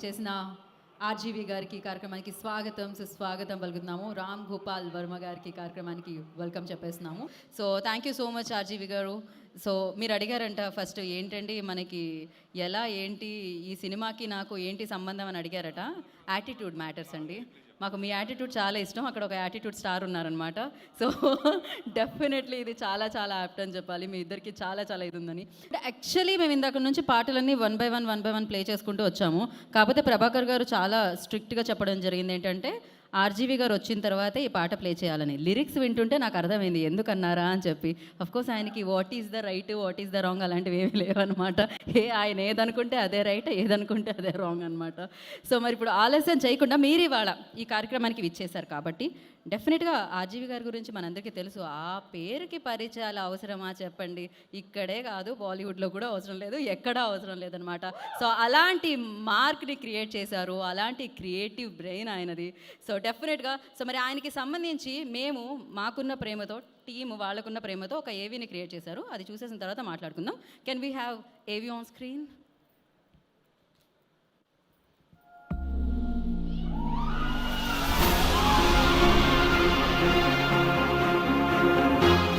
విచ్చేసిన ఆర్జీవి గారికి కార్యక్రమానికి స్వాగతం సుస్వాగతం పలుకుతున్నాము. రామ్ గోపాల్ వర్మ గారికి కార్యక్రమానికి వెల్కమ్ చెప్పేస్తున్నాము. So thank you so much RGV గారు. సో మీరు అడిగారంట ఫస్ట్ ఏంటండి మనకి ఎలా ఏంటి ఈ సినిమాకి నాకు ఏంటి సంబంధం అని అడిగారట. యాటిట్యూడ్ మ్యాటర్స్ అండి. మాకు మీ యాటిట్యూడ్ చాలా ఇష్టం. అక్కడ ఒక యాటిట్యూడ్ స్టార్ ఉన్నారనమాట. సో డెఫినెట్లీ ఇది చాలా చాలా యాప్ట్ అని చెప్పాలి. మీ ఇద్దరికి చాలా చాలా ఇది ఉందని. యాక్చువల్లీ మేము ఇందాక నుంచి పాటలన్నీ వన్ బై వన్ ప్లే చేసుకుంటూ వచ్చాము. కాకపోతే ప్రభాకర్ గారు చాలా స్ట్రిక్ట్గా చెప్పడం జరిగింది ఏంటంటే ఆర్జీవి గారు వచ్చిన తర్వాతే ఈ పాట ప్లే చేయాలని. లిరిక్స్ వింటుంటే నాకు అర్థమైంది ఎందుకన్నారా అని చెప్పి. అఫ్కోర్స్ ఆయనకి what is the right what is the wrong అలాంటివి ఏమీ లేవన్నమాట. ఆయన ఏదనుకుంటే అదే రైట్ ఏదనుకుంటే అదే రాంగ్ అనమాట. సో మరి ఇప్పుడు ఆలస్యం చేయకుండా మీరు ఇవాళ ఈ కార్యక్రమానికి విచ్చేశారు కాబట్టి డెఫినెట్గా ఆర్జీవి గారి గురించి మనందరికీ తెలుసు. ఆ పేరుకి పరిచయాలు అవసరమా చెప్పండి. ఇక్కడే కాదు బాలీవుడ్లో కూడా అవసరం లేదు, ఎక్కడా అవసరం లేదనమాట. సో అలాంటి మార్క్ని క్రియేట్ చేశారు. అలాంటి క్రియేటివ్ బ్రెయిన్ ఆయనది. సో డెఫినెట్గా సో మరి ఆయనకి సంబంధించి మేము మాకున్న ప్రేమతో టీమ్ వాళ్ళకున్న ప్రేమతో ఒక ఏవీని క్రియేట్ చేశారు. అది చూసేసిన తర్వాత మాట్లాడుకుందాం. కెన్ వీ హ్యావ్ ఏవీ ఆన్ స్క్రీన్?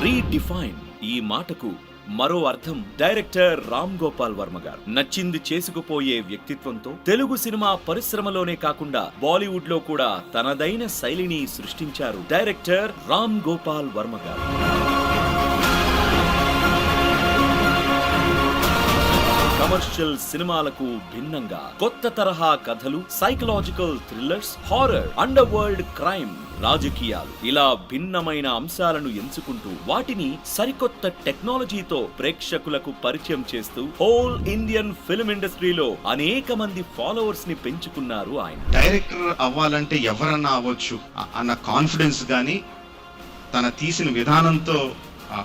రీడిఫైన్ ఈ మాటకు మరో అర్థం డైరెక్టర్ రామ్ గోపాల్ వర్మ గారు నచ్చింది చేసుకుపోయే వ్యక్తిత్వంతో తెలుగు సినిమా పరిశ్రమలోనే కాకుండా బాలీవుడ్ లో కూడా తనదైన శైలిని సృష్టించారు డైరెక్టర్ రామ్ గోపాల్ వర్మ గారు. కమర్షియల్ సినిమాలకు భిన్నంగా కొత్త తరహా కథలు, psychological thrillers, horror, under world crime, రాజకీయాలు ఇలా భిన్నమైన అంశాలను ఎంచుకుంటూ వాటిని సరికొత్త టెక్నాలజీతో ప్రేక్షకులకు పరిచయం చేస్తూ హోల్ ఇండియన్ ఫిల్మ్ ఇండస్ట్రీలో అనేక మంది ఫాలోవర్స్ ని పెంచుకున్నారు ఆయన. డైరెక్టర్ అవ్వాలంటే ఎవరన్నా అవ్వచ్చు అన్న కాన్ఫిడెన్స్ గానీ తన తీసిన విధానంతో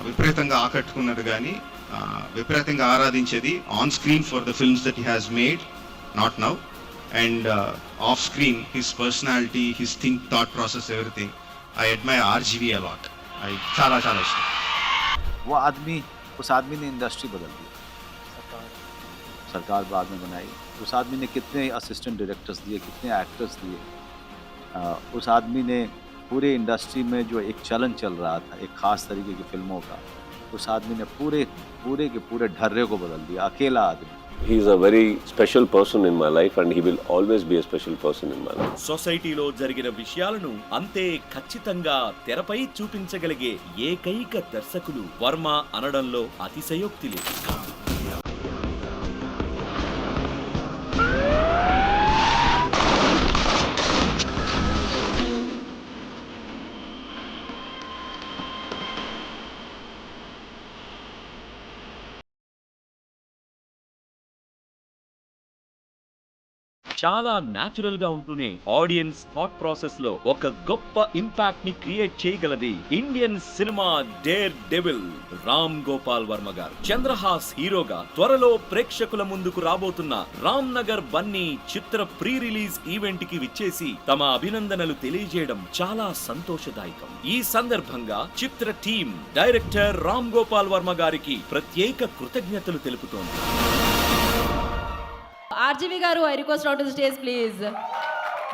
విపరీతంగా ఆకట్టుకున్నది గానీ విపరీతంగా ఆరాధించేది on screen for the films that he has made, not now, and off screen his personality, his thought process, everything. I admire RGV a lot. I chala ishtam. वो आदमी, उस आदमी ने इंडस्ट्री बदल दी. सरकार बाद में बनाई. उस आदमी ने कितने असिस्टेंट डायरेक्टर्स दिए, कितने एक्टर्स दिए. उस आदमी ने पूरे इंडस्ट्री में जो एक चलन चल रहा था एक खास तरीके की फिल्मों का, उस आदमी ने पूरे के पूरे ढर्रे को बदल दिया. अकेला आदमी. He is a very special person in my life and he will always be a special person in my life. సొసైటీలో జరిగిన విషయాలను అంతే ఖచ్చితంగా తెరపై చూపించగలిగే ఏకైక దర్శకులు వర్మ అనడంలో అతిశయోక్తి లేదు. చాలా న్యాచురల్ గా ఉంటూనే ఆడియన్స్ థాట్ ప్రాసెస్ లో ఒక గొప్ప ఇంపాక్ట్ ని క్రియేట్ చేయగలది Indian cinema daredevil Ram Gopal Varma గారు. చంద్రహాస్ హీరోగా త్వరలో ప్రేక్షకుల ముందుకు రాబోతున్న రామ్ నగర్ బన్నీ చిత్ర ప్రీ రిలీజ్ ఈవెంట్ కి విచ్చేసి తమ అభినందనలు తెలియజేయడం చాలా సంతోషదాయకం. ఈ సందర్భంగా చిత్ర టీం డైరెక్టర్ రామ్ గోపాల్ వర్మ గారికి ప్రత్యేక కృతజ్ఞతలు తెలుపుతోంది. RGV garu, I request out to the stage please.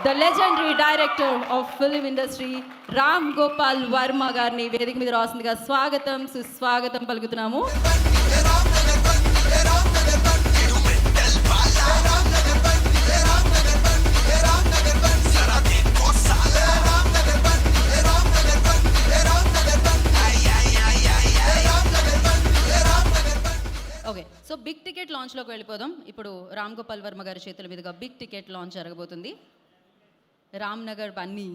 The legendary director of film industry Ram Gopal Varma garni వేదిక మీద రాసిందిగా స్వాగతం సుస్వాగతం పలుకుతున్నాము. ఓకే, సో బిగ్ టికెట్ లాంచ్లోకి వెళ్ళిపోదాం. ఇప్పుడు రామ్ గోపాల్ వర్మ గారి చేతుల మీదుగా బిగ్ టికెట్ లాంచ్ జరగబోతుంది. రామ్ నగర్ బన్నీ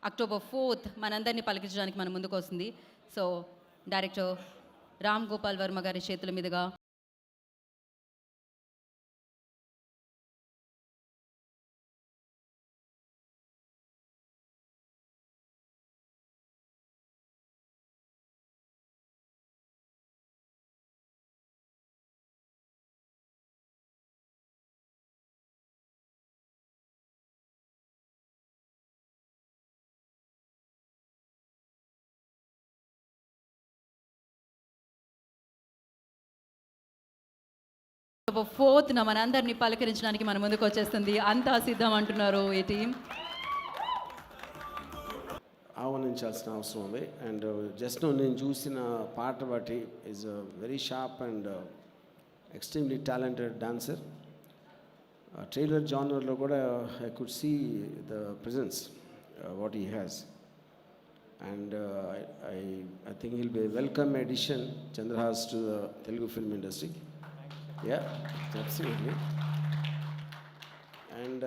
October 4th మనందరినీ పలికించడానికి మన ముందుకు వస్తుంది. సో డైరెక్టర్ రామ్ గోపాల్ వర్మ గారి చేతుల మీదుగా ఫోర్త్ మనందరినీ పలకరించడానికి మన ముందుకు వచ్చేస్తుంది. అంతా సిద్ధం అంటున్నారు ఈ టీం. ఆహ్వానించాల్సిన అవసరం ఉంది. అండ్ జస్ట్ నేను చూసిన పాట బట్టి is very sharp and extremely talented dancer. Trailer జానర్లో కూడా I could see the presence what he has. And I think he'll be welcome addition Chandrahas to the Telugu film industry. Yeah, absolutely. And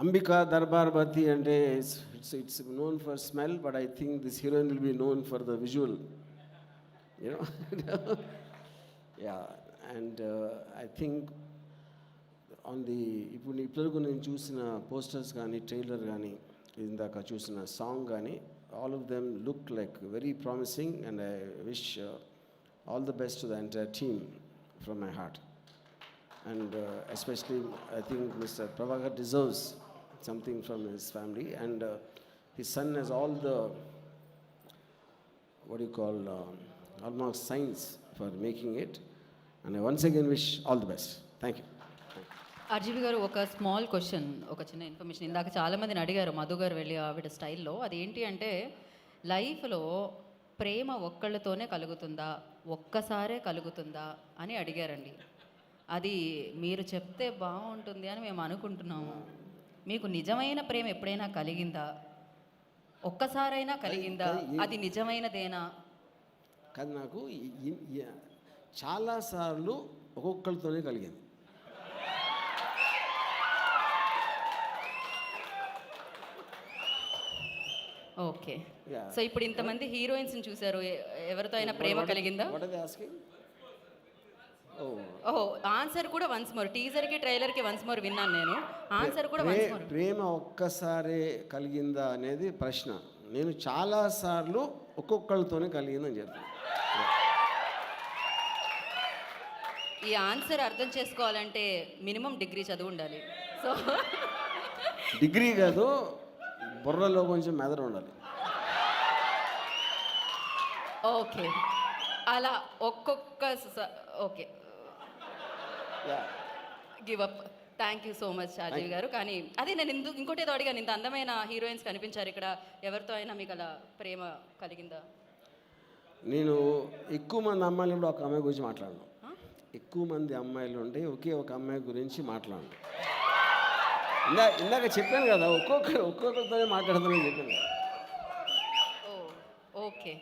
Ambika Darbar Bhati and it's known for smell, but I think this heroine will be known for the visual, you know. Yeah, and I think on the ఇప్పుడు నేను చూసిన posters కానీ trailer కానీ ఇందాక చూసిన song కానీ all of them look like very promising, and I wish all the best to the entire team from my heart. And especially I think Mr. Prabhakar deserves something from his family, and his son has all the what do you call hallmark signs for making it, and I once again wish all the best. Thank you. RGV గారు, ఒక small question, ఒక చిన్న information. ఇందాక చాలామందిని అడిగారు మధు గారు వెళ్ళి ఆవిడ స్టైల్లో. అదేంటి అంటే లైఫ్లో ప్రేమ ఒక్కళ్ళతోనే కలుగుతుందా, ఒక్కసారే కలుగుతుందా అని అడిగారండి. అది మీరు చెప్తే బాగుంటుంది అని మేము అనుకుంటున్నాము. మీకు నిజమైన ప్రేమ ఎప్పుడైనా కలిగిందా? ఒక్కసారైనా కలిగిందా? అది నిజమైనదేనా? కాదు, నాకు చాలాసార్లు ఒక్కొక్కరితోనే కలిగింది. ఓకే. సో ఇప్పుడు ఇంతమంది హీరోయిన్స్ని చూశారు, ఎవరితో అయినా ప్రేమ కలిగిందా? What are they asking? ఓహో, ఆన్సర్ కూడా వన్స్ మోర్. టీజర్కి ట్రైలర్కి వన్స్ మోర్ విన్నాను నేను. ఆన్సర్ కూడా వన్స్ మోర్. ప్రేమ ఒక్కసారే కలిగిందా అనేది ప్రశ్న. నేను చాలాసార్లు ఒక్కొక్కరితోనే కలిగిందని చెప్తాను. ఈ ఆన్సర్ అర్థం చేసుకోవాలంటే మినిమం డిగ్రీ చదువు ఉండాలి. సో డిగ్రీ కాదు, బుర్రలో కొంచెం మెదడు ఉండాలి. ఓకే, అలా ఒక్కొక్క okay, give up. Thank you so much Rajiv గారు. కానీ అదే నేను ఇంకోటి ఏదో అడిగాను, ఇంత అందమైన హీరోయిన్స్ కనిపించారు ఇక్కడ, ఎవరితో అయినా మీకు అలా ప్రేమ కలిగిందా? నేను ఎక్కువ మంది అమ్మాయిలు ఉంటే ఒక అమ్మాయి గురించి మాట్లాడను. ఎక్కువ మంది అమ్మాయిలు ఉంటే ఒకే ఒక అమ్మాయి గురించి మాట్లాడను. ఇందాక చెప్పాను కదా, ఒక్కొక్కరితోనే మాట్లాడతానని చెప్పాను కదా. Okay,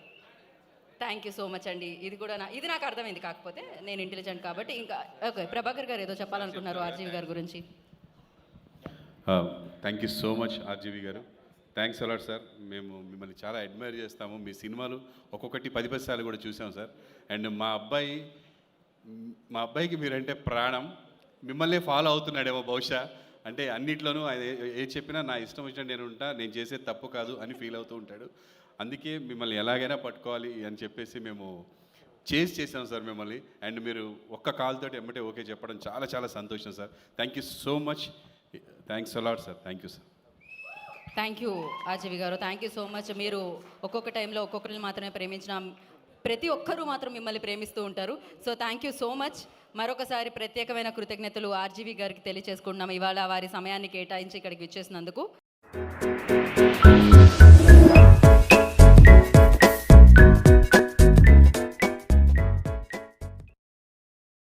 thank you so much అండి. ఇది కూడా ఇది నాకు అర్థమైంది, కాకపోతే నేను ఇంటెలిజెంట్ కాబట్టి. ఇంకా ఓకే, ప్రభాకర్ గారు ఏదో చెప్పాలనుకున్నారు ఆర్జీవి గారి గురించి. Thank you so much RGV గారు. Thanks a lot sir. మేము మిమ్మల్ని చాలా అడ్మైర్ చేస్తాము. మీ సినిమాలు ఒక్కొక్కటి 10 సార్లు కూడా చూసాం సార్. అండ్ మా అబ్బాయికి మీరంటే ప్రాణం. మిమ్మల్నే ఫాలో అవుతున్నాడేమో బహుశా. అంటే అన్నిట్లోనూ ఆయన ఏ చెప్పినా నా ఇష్టం వచ్చినట్టు నేను ఉంటా, నేను చేసేది తప్పు కాదు అని ఫీల్ అవుతూ ఉంటాడు. అందుకే మిమ్మల్ని ఎలాగైనా పట్టుకోవాలి అని చెప్పేసి మేము చేసాం సార్ మిమ్మల్ని. అండ్ మీరు ఒక్క కాల్తోటి ఎమ్మటే ఓకే చెప్పడం చాలా చాలా సంతోషం sir. Thank you so much. Thanks a lot sir. Thank you sir. Thank you RGV గారు, థ్యాంక్ యూ సో మచ్. మీరు ఒక్కొక్క టైంలో ఒక్కొక్కరిని మాత్రమే ప్రేమించిన ప్రతి ఒక్కరూ మాత్రం మిమ్మల్ని ప్రేమిస్తూ ఉంటారు. So thank you so much. మరొకసారి ప్రత్యేకమైన కృతజ్ఞతలు ఆర్జీవి గారికి తెలియజేసుకుంటున్నాం, ఇవాళ వారి సమయాన్ని కేటాయించి ఇక్కడికి విచ్చేసినందుకు.